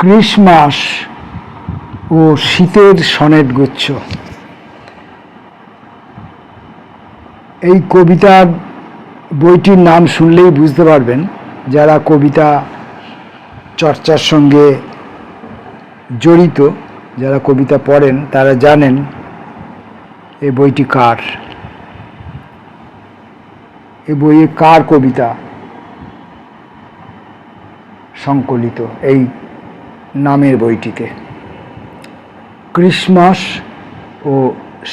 Christmas ও শীতের sonnet গুচ্ছ। এই কবিতার বইটির নাম শুনলেই বুঝতে পারবেন, যারা কবিতা চর্চার সঙ্গে জড়িত, যারা কবিতা পড়েন তারা জানেন এই বইটি কার, এই বইয়ে কার কবিতা সংকলিত এই নামের বইটিতে। ক্রিসমাস ও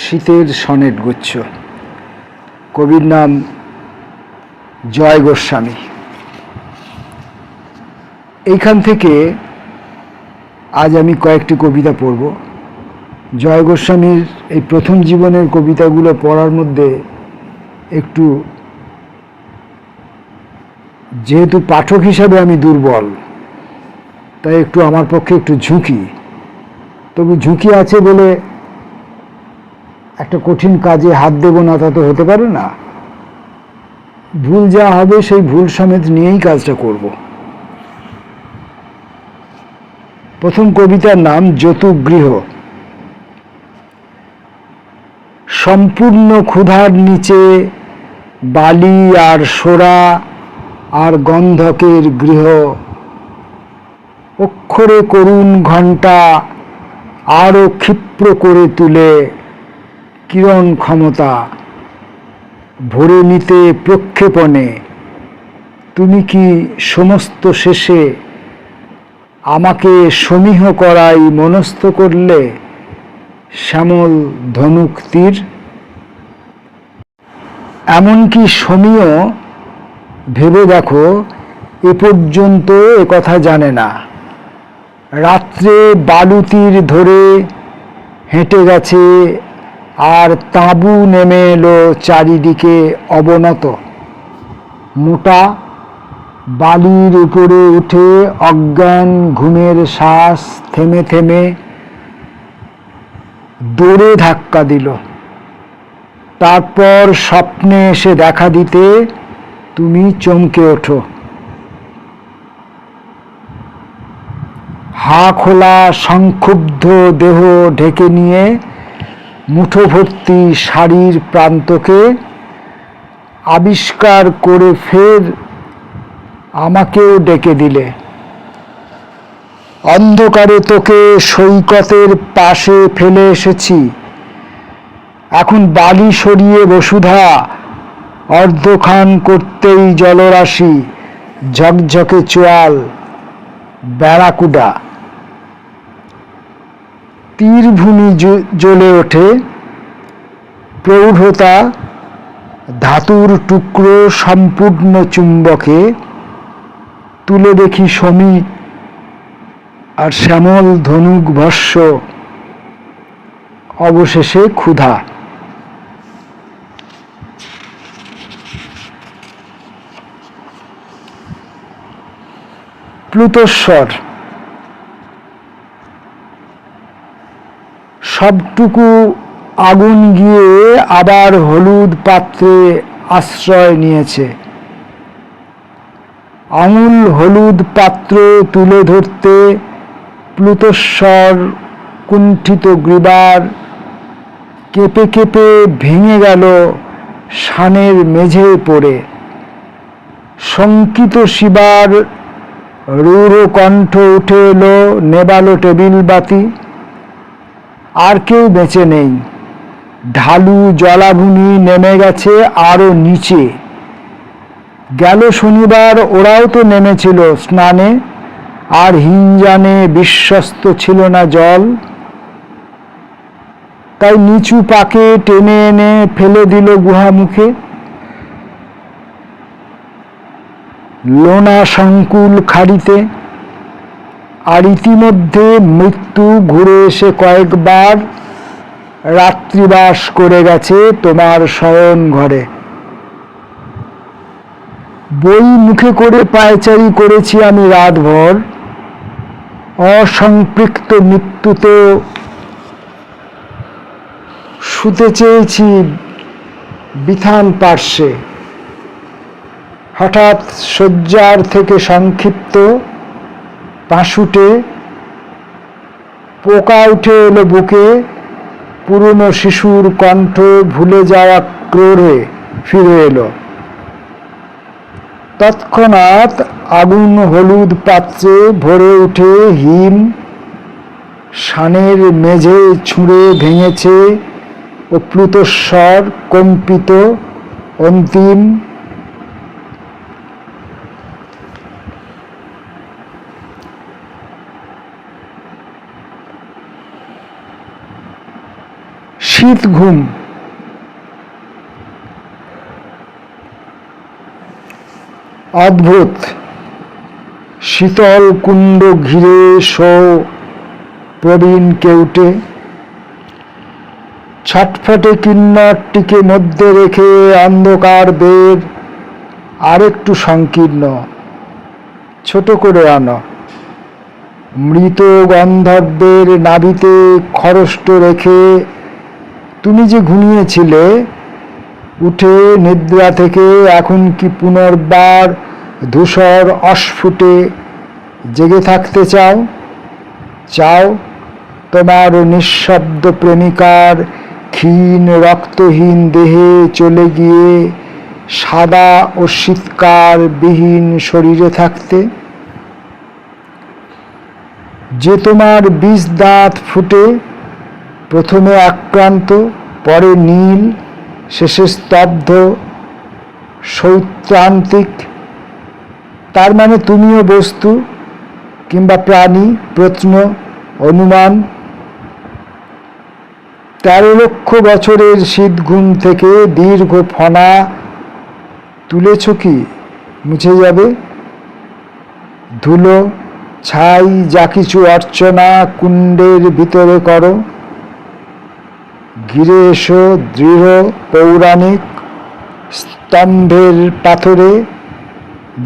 শীতের সনেট গুচ্ছ, কবির নাম জয় গোস্বামী। এইখান থেকে আজ আমি কয়েকটি কবিতা পড়ব। জয় গোস্বামীর এই প্রথম জীবনের কবিতাগুলো পড়ার মধ্যে একটু, যেহেতু পাঠক হিসাবে আমি দুর্বল, তাই একটু আমার পক্ষে একটু ঝুঁকি, তবু ঝুঁকি আছে বলে একটা কঠিন কাজে হাত দেব না তা তো হতে পারে না। ভুল যা হবে সেই ভুল সমেত নিয়েই কাজটা করব। প্রথম কবিতার নাম যতুগৃহ। সম্পূর্ণ ক্ষুধার নিচে বালি আর সোরা আর গন্ধকের গৃহ, অক্ষরে করুণ ঘণ্টা আরও ক্ষিপ্র করে তুলে কিরণ ক্ষমতা ভরে নিতে প্রক্ষেপণে। তুমি কি সমস্ত শেষে আমাকে সমীহ করাই মনস্থ করলে, শ্যামল ধনুক তীর। এমনকি সমীহ ভেবে দেখো, এ পর্যন্ত একথা জানে না। রাত্রে বালুতীর ধরে হেঁটে গেছে আর তাঁবু নেমে এলো চারিদিকে অবনত। মোটা বালির উপরে উঠে অজ্ঞান ঘুমের শ্বাস থেমে থেমে দৌড়ে ধাক্কা দিল। তারপর স্বপ্নে এসে দেখা দিতে তুমি চমকে ওঠো। হা খোলা সংক্ষুব্ধ দেহ ঢেকে নিয়ে মুঠো ভর্তি শাড়ির প্রান্তকে আবিষ্কার করে ফের আমাকেও ডেকে দিলে। অন্ধকারে তোকে সৈকতের পাশে ফেলে এসেছি, এখন বালি সরিয়ে বসুধা অর্ধখান করতেই জলরাশি, ঝকঝকে চোয়াল, ব্যারাকুডা। তীরভূমি জ্বলে ওঠে, প্রৌঢ়তা ধাতুর টুকরো সম্পূর্ণ চুম্বকে। তুলে দেখি সমী আর শ্যামল ধনুক ভস্য, অবশেষে ক্ষুধা। প্লুতস্বর। সবটুকু আগুন গিয়ে আবার হলুদ পাত্রে আশ্রয় নিয়েছে। আঙুল হলুদ পাত্র তুলে ধরতে প্লুতস্বর কুণ্ঠিত গ্রীবার কেঁপে কেঁপে ভেঙে গেল শানের মেঝে পড়ে। শঙ্কিত শিবার রূঢ় কণ্ঠ উঠে এলো, নেবালো টেবিল বাতি। আর কেউ বেঁচে নেই। ঢালু জলাভূমি নেমে গেছে আরো নিচে। গেল শনিবার ওরাও তো নেমেছিল স্নানে, আর হিঞ্জানে বিশ্বস্ত ছিল না জল। তাই নিচু পাকে টেনে এনে ফেলে দিল গুহা মুখে। লোনা সংকুল খাড়িতে। আর ইতিমধ্যে মৃত্যু ঘুরে এসে কয়েকবার রাত্রিবাস করে গেছে তোমার শয়ন ঘরে। বই মুখে করে পায়চারি করেছি আমি রাতভর, অসম্পৃক্ত মৃত্যুতে শুতে চেয়েছি বিথান পার্শ্বে। হঠাৎ শয্যার থেকে সংক্ষিপ্ত পাশুটে পোকা উঠে এলো বুকে, পুরনো শিশুর কণ্ঠ ভুলে যাওয়া ক্রোড়ে ফিরে এলো। তৎক্ষণাৎ আগুন হলুদ পাত্রে ভরে উঠে হিম, শানের মেঝে ছুঁড়ে ভেঙেছে ও প্লুতস্বর কম্পিত অন্তিম। শীত ঘুম। অদ্ভুত শীতল কুণ্ড ঘিরে প্রবীণ কেউটে, ছটফটে কিন্নরটিকে মধ্যে রেখে অন্ধকার বের আরেকটু সংকীর্ণ, ছোট করে আনো। মৃত গন্ধর্বের নাভিতে খরষ্ট রেখে তুমি যে ঘুমিয়েছিলে উঠে নিদ্রা থেকে, এখন কি পুনর্বার ধূসর অস্ফুটে জেগে থাকতে চাও? চাও তোমার নিঃশব্দ প্রেমিকার ক্ষীণ রক্তহীন দেহে চলে গিয়ে সাদা ও শীতকার বিহীন শরীরে থাকতে? যে তোমার বিষ দাঁত ফুটে প্রথমে আক্রান্ত, পরে নীল, শেষে স্তব্ধ, সৌত্রান্তিক। তার মানে তুমিও বস্তু কিংবা প্রাণী? প্রশ্ন, অনুমান। 13 লক্ষ বছরের শীত ঘুম থেকে দীর্ঘ ফনা তুলেছ কি মুছে যাবে? ধুলো ছাই যা কিছু অর্চনা কুণ্ডের ভিতরে করো। ঘিরে এসো দৃঢ় পৌরাণিক স্তম্ভের পাথরে,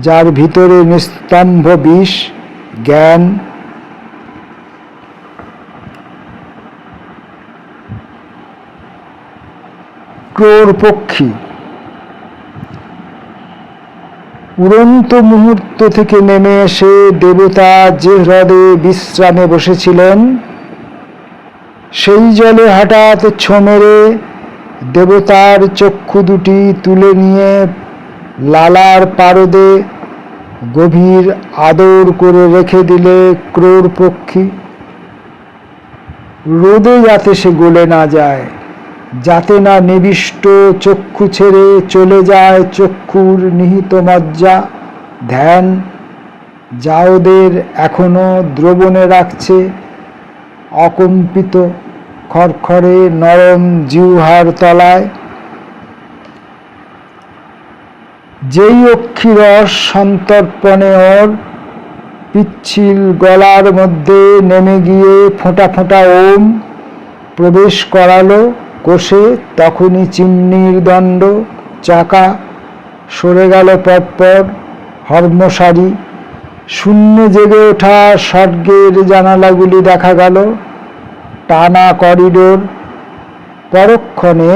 যার ভিতরে নিস্তম্ভ বিষ, জ্ঞান। ক্রোড় পক্ষী। উড়ন্ত মুহূর্ত থেকে নেমে এসে দেবতা যে হ্রদে বিশ্রামে বসেছিলেন, সেই জলে হঠাৎ ছো মেরে দেবতার চক্ষু দুটি তুলে নিয়ে লালার পারদে গভীর আদর করে রেখে দিলে ক্রোড় পক্ষী। রোদে যাতে সে গলে না যায়, যাতে না নিবিষ্ট চক্ষু ছেড়ে চলে যায় চক্ষুর নিহিত মজ্জা, ধ্যান, যা ওদের এখনো দ্রবণে রাখছে অকম্পিত খড়খড়ে নরম জিহ্বার তলায়। যেই অক্ষিরস সন্তর্পণে ওর পিচ্ছিল গলার মধ্যে নেমে গিয়ে ফোঁটা ফোঁটা ওম প্রবেশ করালো কোষে, তখনই চিমনির দণ্ড চাকা সরে গেল পরপর হর্মসারি। শূন্যে জেগে ওঠা স্বর্গের জানালাগুলি দেখা গেল, টানা করিডোর। পরক্ষণে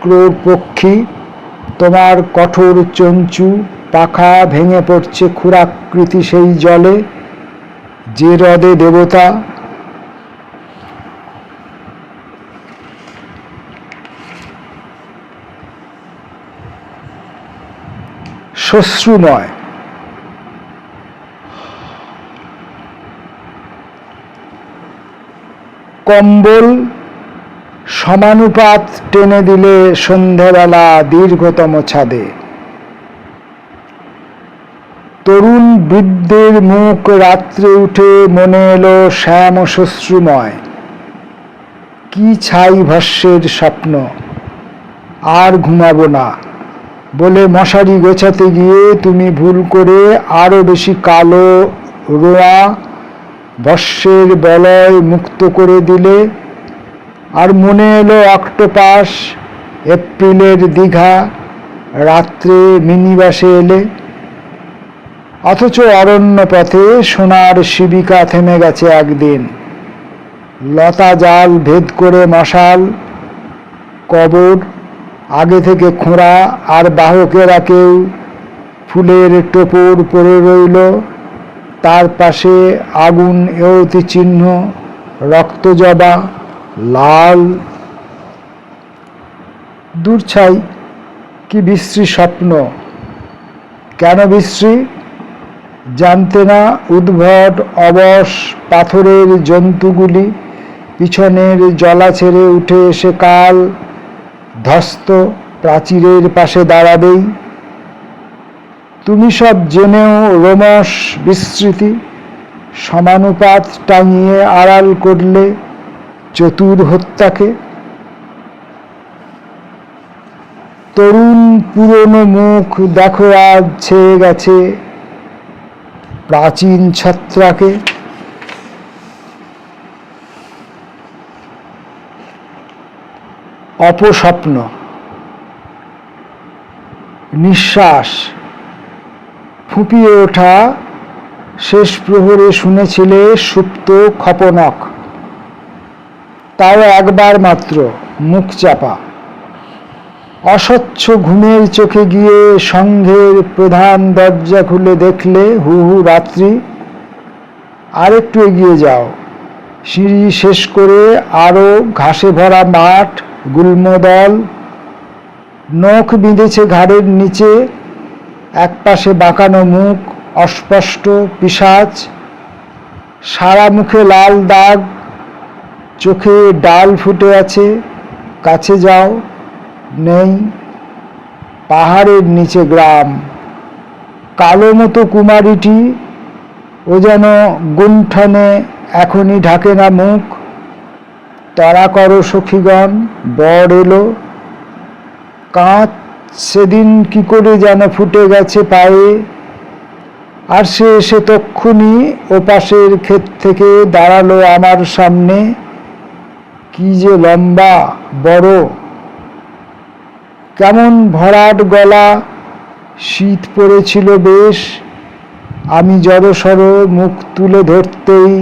ক্রোড় পক্ষী, তোমার কঠোর চঞ্চু পাখা ভেঙে পড়ছে ক্ষুরাকৃতি সেই জলে, যে হ্রদে দেবতা। শ্মশ্রুময়। কম্বল সমানুপাত টেনে দিলে সন্ধ্যাবেলা দীর্ঘতম ছাদে। তরুণ বৃদ্ধের মুখ রাত্রে উঠে মনে এলো শ্যাম শ্মশ্রুময়। কি ছাই ভস্যের স্বপ্ন! আর ঘুমাবো না বলে মশারি গোছাতে গিয়ে তুমি ভুল করে আরো বেশি কালো রোঁয়া ভস্যের বলয় মুক্ত করে দিলে। আর মনে এলো অক্টোপাস, এপ্রিলের দীঘা, রাত্রে মিনিবাসে এলে। অথচ অরণ্য পথে সোনার শিবিকা থেমে গেছে একদিন। লতা জাল ভেদ করে মশাল, কবর আগে থেকে খোঁড়া, আর বাহকেরা কেউ ফুলের টোপর পরে রইল। তার পাশে আগুন এওতি চিহ্ন রক্তজবা, লাল। দূর ছাই, কি বিশ্রী স্বপ্ন! কেন বিশ্রী? জানতে না উদ্ভট অবশ পাথরের জন্তুগুলি পিছনের জলা ছেড়ে উঠে এসে কাল ধ্বস্ত প্রাচীরের পাশে দাঁড়াবেই। তুমি সব জেনেও রোমশ বিস্মৃতি সমানুপাত টাঙিয়ে আড়াল করলে চতুর হত্যাকে। তরুণ পুরনো মুখ দেখো আজ ছেয়ে গেছে প্রাচীন ছত্রাকে। অপস্বপ্ন। নিঃশ্বাস ফুঁপিয়ে ওঠা শেষ প্রহরে শুনেছিলে সুপ্ত খপনক, তাও একবার মাত্র, মুখ চাপা। অস্বচ্ছ ঘুমের চোখে গিয়ে সংঘের প্রধান দরজা খুলে দেখলে হু হু রাত্রি। আরেকটু এগিয়ে যাও, সিঁড়ি শেষ করে আরো ঘাসে ভরা মাঠ, গুল্মদল। নখ বিঁধেছে ঘাড়ের নিচে, একপাশে বাঁকানো মুখ, অস্পষ্ট পিশাচ। সারা মুখে লাল দাগ, চোখে ডাল ফুটে আছে। কাছে যাও, নেই। পাহাড়ের নিচে গ্রাম। কালো মতো কুমারীটি, ও যেন গুণ্ঠনে এখনই ঢাকে না মুখ। তারা করো সখীগণ, বর এলো। কাঁচ সেদিন কি করে যেন ফুটে গেছে পায়ে, আর সে এসে তক্ষুনি ওপাশের ক্ষেত থেকে দাঁড়ালো আমার সামনে। কি যে লম্বা, বড়, কেমন ভরাট গলা। শীত পড়েছিল বেশ। আমি জড়সড় মুখ তুলে ধরতেই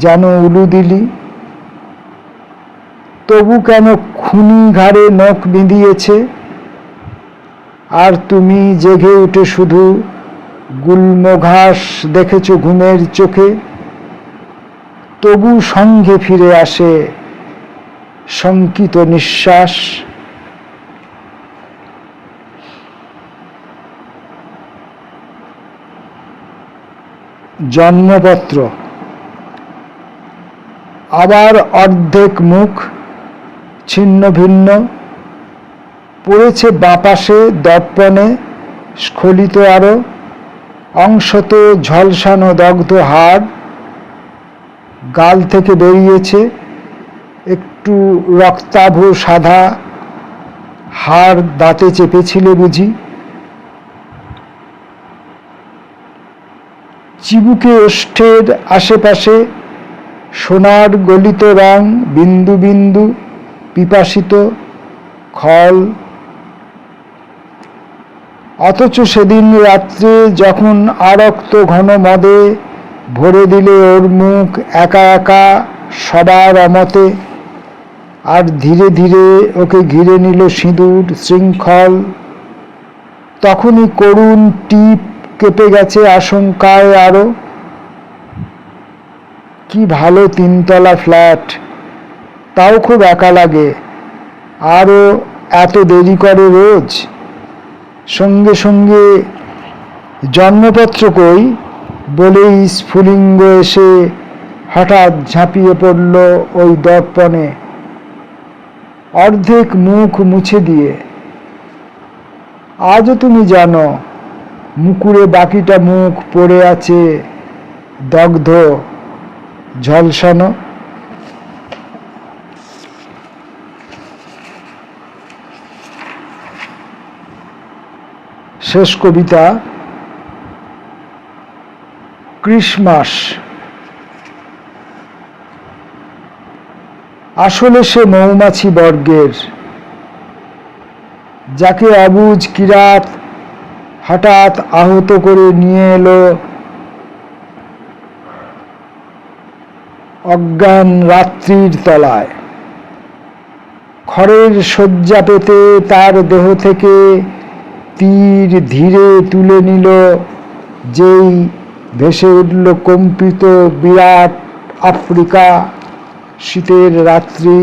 যেন উলু দিলি। তবু কেন খুনি ঘাড়ে নখ বিঁধিয়েছে, আর তুমি জেগে উঠে শুধু গুল্ম ঘাস দেখেছ ঘুমের চোখে। তবু সঙ্গে ফিরে আসে শঙ্কিত নিঃশ্বাস। জন্মপত্র। আবার অর্ধেক মুখ, ছিন্ন ভিন্ন, পড়েছে বাঁপাশে দর্পণে, স্খলিত আরো, অংশত ঝলসানো দগ্ধ হাড়। গাল থেকে বেরিয়েছে একটু রক্তাভ সাদা। হাড় দাঁতে চেপেছিলে বুঝি? চিবুকে ওষ্ঠের আশেপাশে সোনার গলিত রং, বিন্দু বিন্দু পিপাসিত খল। অথচ সেদিন রাত্রে যখন আরক্ত ঘন মদে ভরে দিলে ওর মুখ একা একা সবার অমতে, আর ধীরে ধীরে ওকে ঘিরে নিল সিঁদুর শৃঙ্খল, তখনই করুণ টিপ কেঁপে গেছে আশঙ্কায় আরো। কি ভালো তিনতলা ফ্ল্যাট, তাও খুব একা লাগে। আরও এত দেরি করে রোজ। সঙ্গে সঙ্গে জন্মপত্র কই বলেই স্ফুলিঙ্গ এসে হঠাৎ ঝাঁপিয়ে পড়ল ওই দর্পণে, অর্ধেক মুখ মুছে দিয়ে। আজও তুমি জানো, মুকুরে বাকিটা মুখ পড়ে আছে দগ্ধ, ঝলসানো। শেষ কবিতা, ক্রিসমাস। আসলে সে মৌমাছি বর্গের, যাকে অবুঝ কিরাত হঠাৎ আহত করে নিয়ে এলো অজ্ঞান রাত্রির তলায়। খড়ের শয্যা পেতে তার দেহ থেকে তীর ধীরে তুলে নিল, যেই ভেসে উঠল কম্পিত বিরাট আফ্রিকা। শীতের রাত্রি,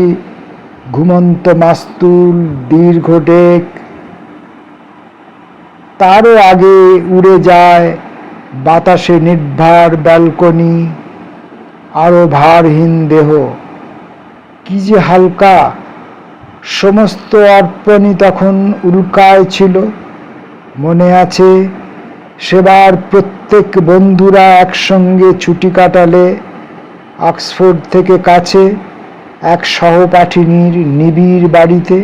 ঘুমন্ত মাস্তুল, দীর্ঘ ডেক, তারও আগে উড়ে যায় বাতাসে নির্ভার ব্যালকনি, আরো ভারহীন দেহ। কি যে হালকা! সমস্ত অর্পণই তখন উল্কায় ছিল। মনে আছে সেবার প্রত্যেক বন্ধুরা একসঙ্গে ছুটি কাটালে অক্সফোর্ড থেকে কাছে এক সহপাঠিনীর নিবিড় বাড়িতে,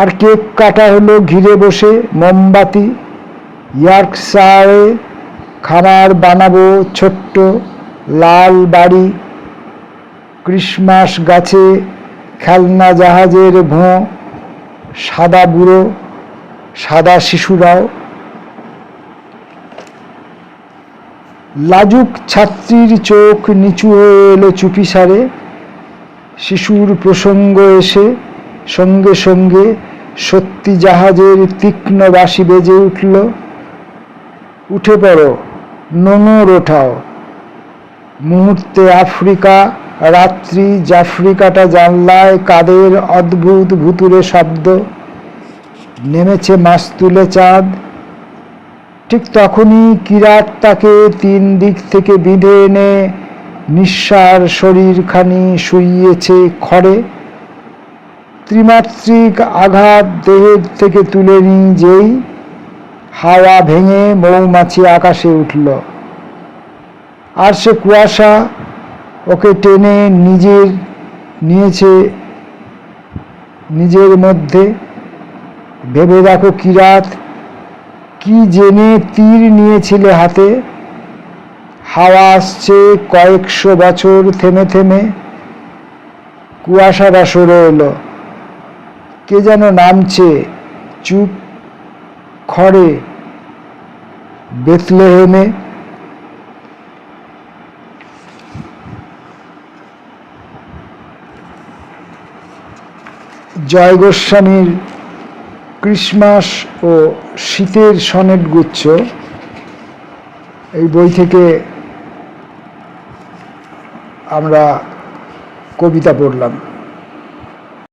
আর কেক কাটা হলো ঘিরে বসে, মোমবাতি। ইয়র্কশায়ারে খামার বানাবো, ছোট্ট লাল বাড়ি, ক্রিসমাস গাছে খেলনা জাহাজের ভোঁ, সাদা বুড়ো, সাদা শিশুরাও। লাজুক ছাত্রীর চোখ নিচু হয়ে এলো চুপিসারে। শিশুর প্রসঙ্গ এসে সঙ্গে সঙ্গে সত্যি জাহাজের তীক্ষ্ণ বাঁশি বেজে উঠল। উঠে পড়ো, নোঙর ওঠাও। মুহূর্তে আফ্রিকা রাত্রি, জাফরিকাটা জানলায়, কাদের অদ্ভুত ভুতুরে শব্দ। নেমেছে মাস্তুলে চাঁদ। ঠিক তখনই কিরাত তাকে 3 দিক থেকে বিঁধে এনে নিঃসার শরীরখানি শুইয়েছে খড়ে। ত্রিমাত্রিক আঘাত দেহের থেকে তুলে নিয়ে যেই হাওয়া ভেঙে মৌমাছি আকাশে উঠল, আর সে কুয়াশা ওকে টেনে নিয়েছে নিজের মধ্যে। ভেবে দেখো কিরাত, কি জেনে তীর নিয়েছিলে হাতে। হাওয়া আসছে কয়েকশো বছর থেমে থেমে, কুয়াশাটা সরে এলো। কে যেন নামছে চুপ খড়ে, বেথলেহেমে। জয় গোস্বামীর ক্রিসমাস ও শীতের সনেট গুচ্ছ, এই বই থেকে আমরা কবিতা পড়লাম।